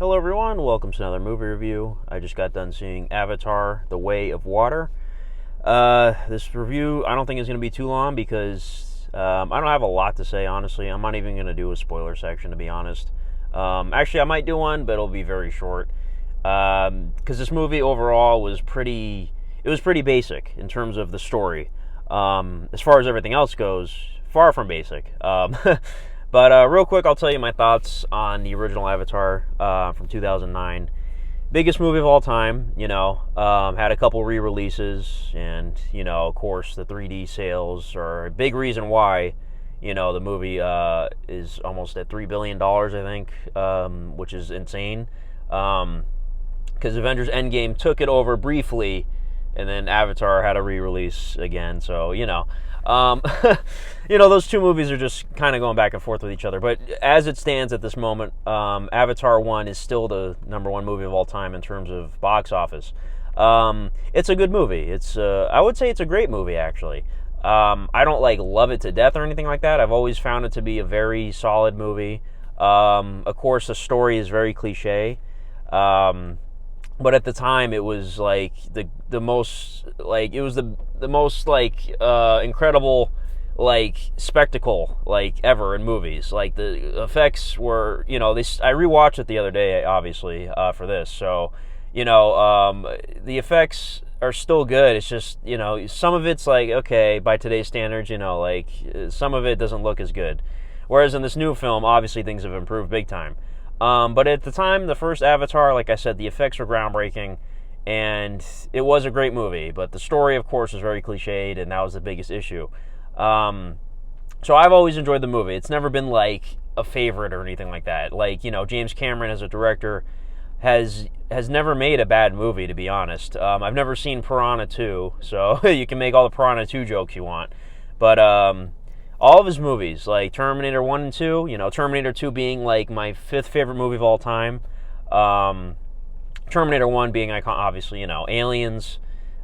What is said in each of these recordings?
Hello everyone, welcome to another movie review. I just got done seeing Avatar: The Way of Water. This review I don't think is going to be too long because I don't have a lot to say, honestly. I'm not even going to do a spoiler section, to be honest. Actually, I might do one, but it'll be very short. Because this movie overall was pretty basic in terms of the story. As far as everything else goes, far from basic. But real quick, I'll tell you my thoughts on the original Avatar from 2009. Biggest movie of all time, had a couple re-releases, and, of course, the 3D sales are a big reason why, the movie is almost at $3 billion, I think, which is insane. Because Avengers Endgame took it over briefly, and then Avatar had a re-release again, so, those two movies are just kind of going back and forth with each other. But as it stands at this moment, Avatar 1 is still the #1 movie of all time in terms of box office. It's a good movie. I would say it's a great movie, actually. I don't, love it to death or anything like that. I've always found it to be a very solid movie. Of course, the story is very cliche. But at the time, it was the most incredible spectacle ever in movies. The effects were, I rewatched it the other day, obviously, for this. So, the effects are still good. It's just, some of it's okay by today's standards. Some of it doesn't look as good. Whereas in this new film, obviously things have improved big time. But at the time, the first Avatar, like I said, the effects were groundbreaking, and it was a great movie. But the story, of course, was very cliched, and that was the biggest issue. So I've always enjoyed the movie. It's never been a favorite or anything like that. James Cameron as a director has never made a bad movie, to be honest. I've never seen Piranha 2, so you can make all the Piranha 2 jokes you want. But all of his movies, like Terminator 1 and 2, Terminator 2 being my 5th favorite movie of all time. Terminator 1 being obviously, Aliens,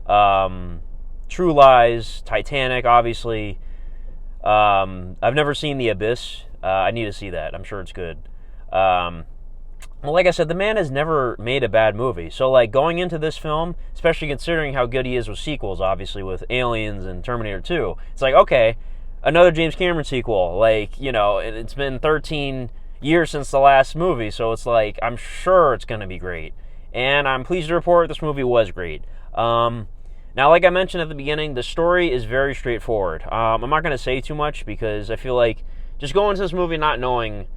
True Lies, Titanic, obviously. I've never seen The Abyss. I need to see that. I'm sure it's good. Well, like I said, the man has never made a bad movie. So, going into this film, especially considering how good he is with sequels, obviously, with Aliens and Terminator 2, it's okay, another James Cameron sequel. It's been 13 years since the last movie, so it's I'm sure it's going to be great. And I'm pleased to report this movie was great. Now, like I mentioned at the beginning, the story is very straightforward. I'm not going to say too much because I feel just going into this movie not knowing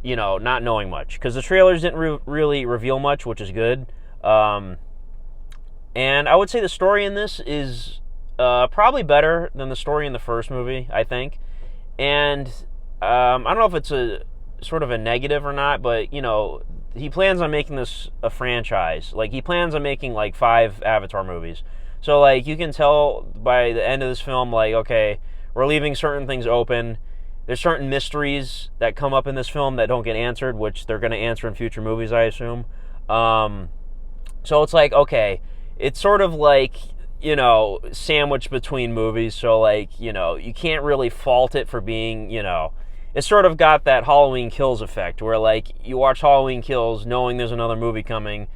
much. Because the trailers didn't really reveal much, which is good. And I would say the story in this is probably better than the story in the first movie, I think. And I don't know if it's a sort of a negative or not, but, he plans on making this a franchise. He plans on making, 5 Avatar movies. So, you can tell by the end of this film, okay, we're leaving certain things open. There's certain mysteries that come up in this film that don't get answered, which they're going to answer in future movies, I assume. So it's okay, it's sort of sandwiched between movies. So, you can't really fault it for being, it's sort of got that Halloween Kills effect where, you watch Halloween Kills knowing there's another movie coming,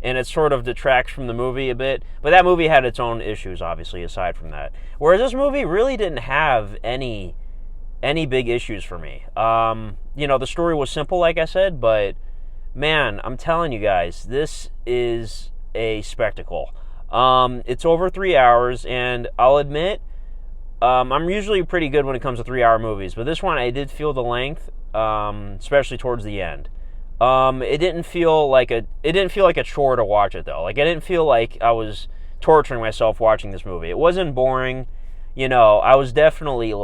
and it sort of detracts from the movie a bit. But that movie had its own issues, obviously, aside from that. Whereas this movie really didn't have any big issues for me. The story was simple, like I said, but, man, I'm telling you guys, this is a spectacle. It's over 3 hours, and I'll admit, I'm usually pretty good when it comes to 3-hour movies, but this one I did feel the length, especially towards the end. It didn't feel like a chore to watch it, though. I didn't feel like I was torturing myself watching this movie. It wasn't boring. I was definitely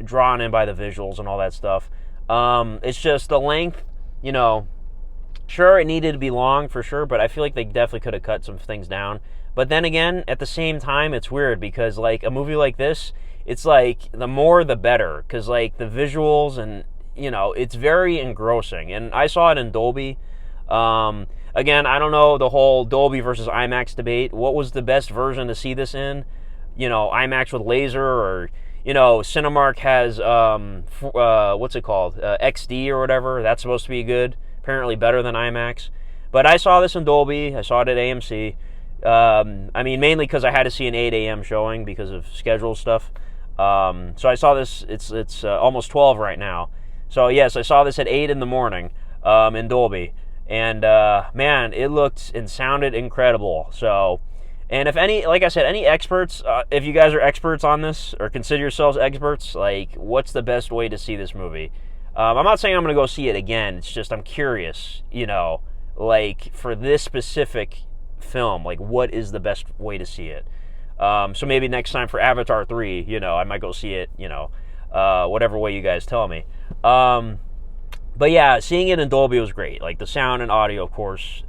drawn in by the visuals and all that stuff. It's just the length. Sure, it needed to be long for sure, but I feel like they definitely could have cut some things down. But then again, at the same time, it's weird because a movie like this, it's the more the better, because the visuals and it's very engrossing. And I saw it in Dolby. Again, I don't know the whole Dolby versus IMAX debate. What was the best version to see this in? IMAX with laser, or Cinemark has what's it called, XD or whatever. That's supposed to be good. apparently better than IMAX. But I saw this in Dolby. I saw it at AMC. I mean, mainly because I had to see an 8 a.m. showing because of schedule stuff. So I saw this. It's almost 12 right now. So yes, I saw this at 8 in the morning in Dolby, and man, it looked and sounded incredible. So, and if any, like I said, any experts, if you guys are experts on this or consider yourselves experts, like, what's the best way to see this movie? I'm not saying I'm going to go see it again. It's just I'm curious, like for this specific film, like what is the best way to see it? So maybe next time for Avatar 3, I might go see it, whatever way you guys tell me. But yeah, seeing it in Dolby was great. Like the sound and audio, of course,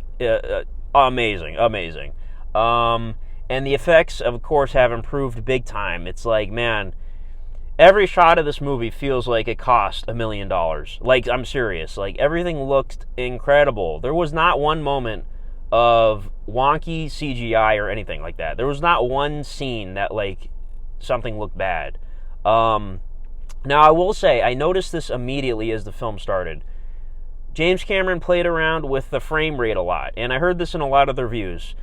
amazing. And the effects, of course, have improved big time. It's like, man, every shot of this movie feels like it cost $1 million. Like, I'm serious. Like, everything looked incredible. There was not one moment of wonky CGI or anything like that. There was not one scene that, like, something looked bad. Now, I will say, I noticed this immediately as the film started. James Cameron played around with the frame rate a lot, and I heard this in a lot of the reviews.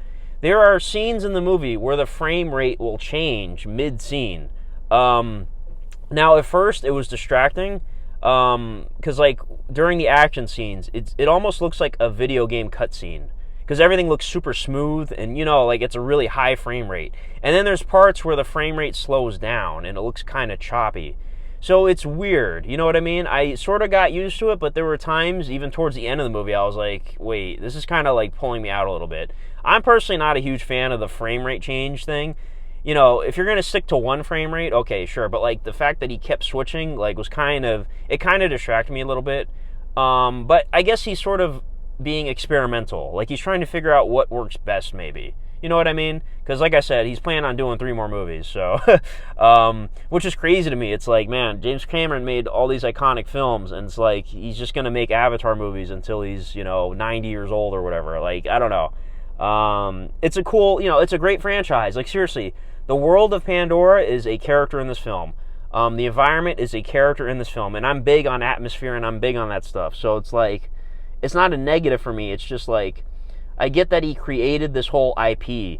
There are scenes in the movie where the frame rate will change mid-scene. Now, at first, it was distracting, because, like, during the action scenes, it almost looks like a video game cutscene, because everything looks super smooth, and, like, it's a really high frame rate. And then there's parts where the frame rate slows down, and it looks kind of choppy. So it's weird, you know what I mean? I sort of got used to it, but there were times, even towards the end of the movie, I was like, wait, this is kind of like pulling me out a little bit. I'm personally not a huge fan of the frame rate change thing. If you're going to stick to one frame rate, okay, sure. But, like, the fact that he kept switching, like, it kind of distracted me a little bit. But I guess he's sort of being experimental. Like, he's trying to figure out what works best, maybe. You know what I mean? Because, like I said, he's planning on doing 3 more movies, so, which is crazy to me. It's like, man, James Cameron made all these iconic films, and it's like, he's just going to make Avatar movies until he's, 90 years old or whatever. Like, I don't know. It's a cool, it's a great franchise. Like, seriously, the world of Pandora is a character in this film. The environment is a character in this film, and I'm big on atmosphere, and I'm big on that stuff, so it's like, it's not a negative for me. It's just like, I get that he created this whole IP.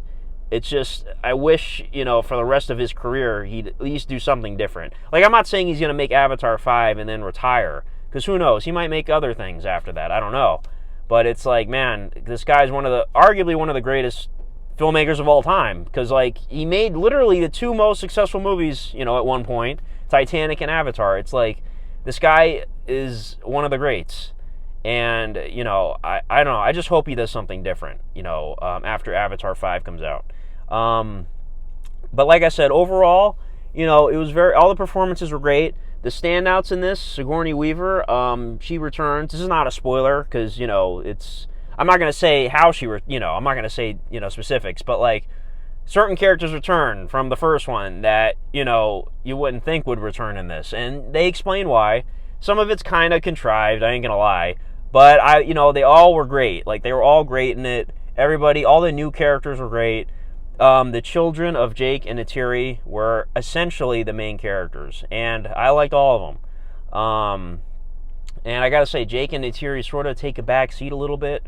It's just, I wish, for the rest of his career, he'd at least do something different. Like, I'm not saying he's going to make Avatar 5 and then retire, because who knows? He might make other things after that. I don't know. But it's like, man, this guy's arguably one of the greatest filmmakers of all time, because, like, he made literally the 2 most successful movies, at one point, Titanic and Avatar. It's like, this guy is one of the greats. And, I don't know, I just hope he does something different, after Avatar 5 comes out. But like I said, overall, it was all the performances were great. The standouts in this, Sigourney Weaver, she returns. This is not a spoiler, because, I'm not going to say how I'm not going to say, specifics, but, like, certain characters return from the first one that, you wouldn't think would return in this. And they explain why. Some of it's kind of contrived, I ain't going to lie. But, they all were great. Like, they were all great in it. Everybody, all the new characters were great. The children of Jake and Neytiri were essentially the main characters. And I liked all of them. And I gotta say, Jake and Neytiri sort of take a back seat a little bit.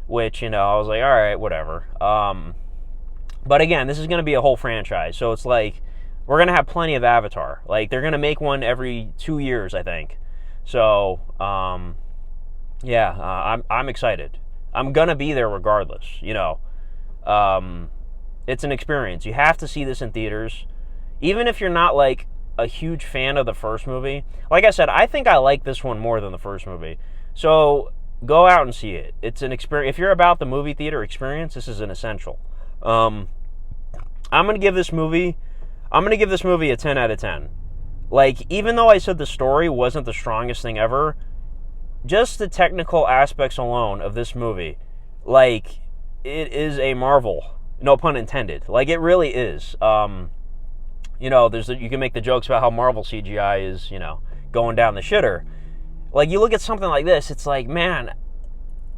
Which, I was like, alright, whatever. But again, this is going to be a whole franchise. So it's like, we're going to have plenty of Avatar. Like, they're going to make one every 2 years, I think. So, I'm excited. I'm gonna be there regardless. It's an experience. You have to see this in theaters, even if you're not like a huge fan of the first movie. Like I said, I think I like this one more than the first movie. So go out and see it. It's an experience. If you're about the movie theater experience, this is an essential. I'm gonna give this movie a 10 out of 10. Like, even though I said the story wasn't the strongest thing ever, just the technical aspects alone of this movie, like, it is a marvel. No pun intended. Like, it really is. You can make the jokes about how Marvel CGI is, going down the shitter. Like, you look at something like this, it's like, man,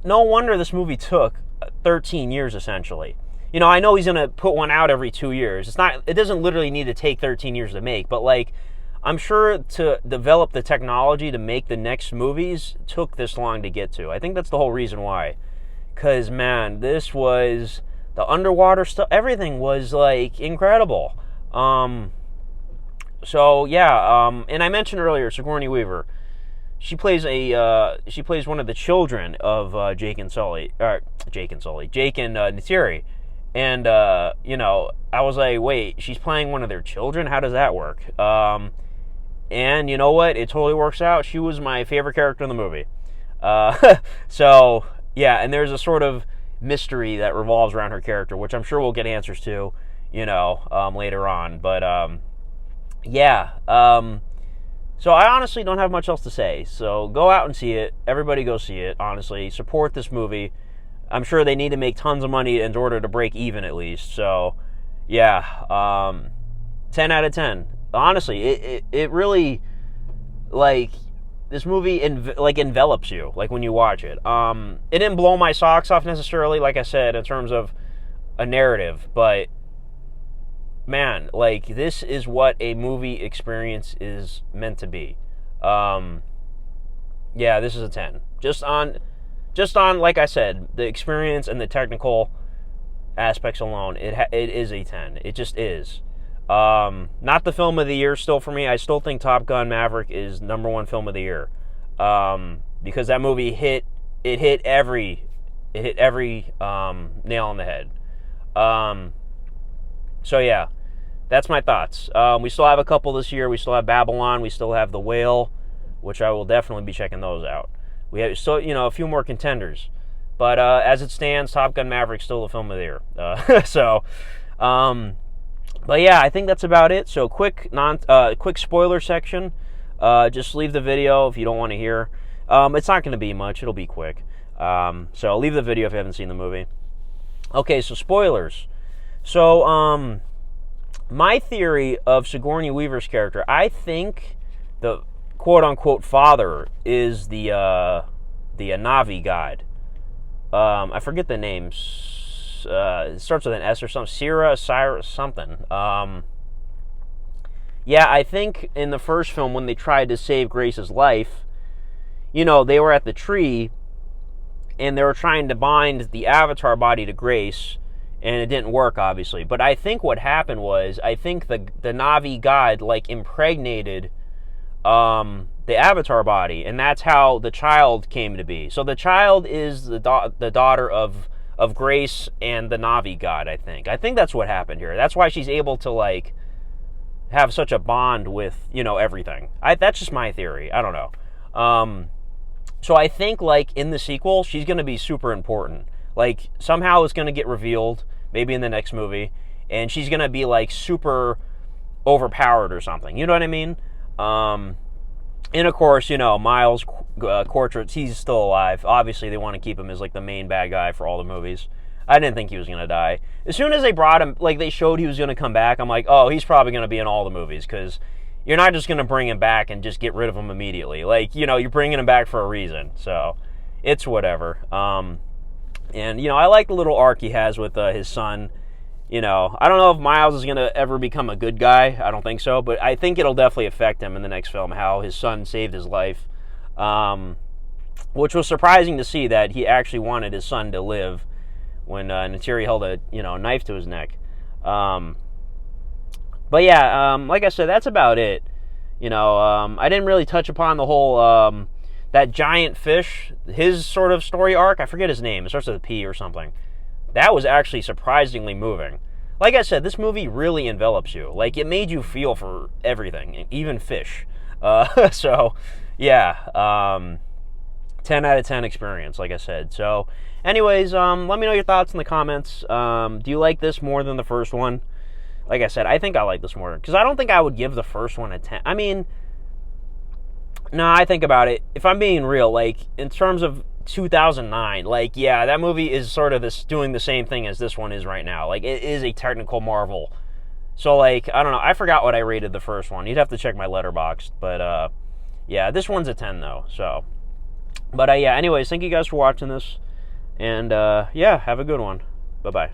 no wonder this movie took 13 years, essentially. I know he's going to put one out every 2 years. It doesn't literally need to take 13 years to make, but, like, I'm sure to develop the technology to make the next movies took this long to get to. I think that's the whole reason why. Because, man, this was... The underwater stuff, everything was, like, incredible. So, yeah, and I mentioned earlier, Sigourney Weaver. She plays one of the children of Jake and Neytiri. And, you know, I was like, wait, she's playing one of their children? How does that work? And you know what? It totally works out. She was my favorite character in the movie. So, yeah, and there's a sort of mystery that revolves around her character, which I'm sure we'll get answers to, you know, later on. But, yeah. So I honestly don't have much else to say. So go out and see it. Everybody go see it, honestly. Support this movie. I'm sure they need to make tons of money in order to break even at least. So, yeah. 10 out of 10. Honestly, it really, like... This movie envelops you, like, when you watch it. It didn't blow my socks off necessarily, like I said, in terms of a narrative, but man, like, this is what a movie experience is meant to be. Yeah, this is a 10. Just on, like I said, the experience and the technical aspects alone, it is a 10. It just is. Not the film of the year still for me. I still think Top Gun Maverick is #1 film of the year. Because that movie hit every nail on the head. So yeah, that's my thoughts. We still have a couple this year. We still have Babylon. We still have The Whale, which I will definitely be checking those out. We have still, you know, a few more contenders. But as it stands, Top Gun Maverick still the film of the year. But yeah, I think that's about it. So quick spoiler section. Just leave the video if you don't want to hear. It's not going to be much. It'll be quick. So leave the video if you haven't seen the movie. Okay, so spoilers. So my theory of Sigourney Weaver's character, I think the quote-unquote father is the Na'vi god. I forget the names. It starts with an S or something. Cyrus, something. Yeah, I think in the first film when they tried to save Grace's life, you know, they were at the tree and they were trying to bind the Avatar body to Grace, and it didn't work, obviously. But I think what happened was, I think the Na'vi god, like, impregnated the Avatar body, and that's how the child came to be. So the child is the daughter of Grace and the Na'vi god, I think. I think that's what happened here. That's why she's able to, like, have such a bond with, you know, everything. That's just my theory. I don't know. So I think, like, in the sequel, she's going to be super important. Like, somehow it's going to get revealed, maybe in the next movie, and she's going to be, like, super overpowered or something. You know what I mean? And, of course, you know, Miles Quaritch, he's still alive. Obviously, they want to keep him as, like, the main bad guy for all the movies. I didn't think he was going to die. As soon as they brought him, like, they showed he was going to come back, I'm like, oh, he's probably going to be in all the movies, because you're not just going to bring him back and just get rid of him immediately. Like, you know, you're bringing him back for a reason. So, it's whatever. And, you know, I like the little arc he has with his son. You know, I don't know if Miles is going to ever become a good guy. I don't think so. But I think it'll definitely affect him in the next film, how his son saved his life. Which was surprising to see, that he actually wanted his son to live when Neytiri held a, you know, knife to his neck. But yeah, like I said, that's about it. You know, I didn't really touch upon the whole, that giant fish, his sort of story arc. I forget his name. It starts with a P or something. That was actually surprisingly moving. Like I said, this movie really envelops you. Like, it made you feel for everything, even fish. So, yeah, 10 out of 10 experience, like I said. So, anyways, let me know your thoughts in the comments. Do you like this more than the first one? Like I said, I think I like this more, because I don't think I would give the first one a 10. I mean, no, I think about it. If I'm being real, like, in terms of 2009, like, yeah, that movie is sort of doing the same thing as this one is right now. Like, it is a technical marvel. So, like, I don't know. I forgot what I rated the first one. You'd have to check my Letterboxd. But, yeah, this one's a 10, though. So, but, yeah, anyways, thank you guys for watching this. And, yeah, have a good one. Bye-bye.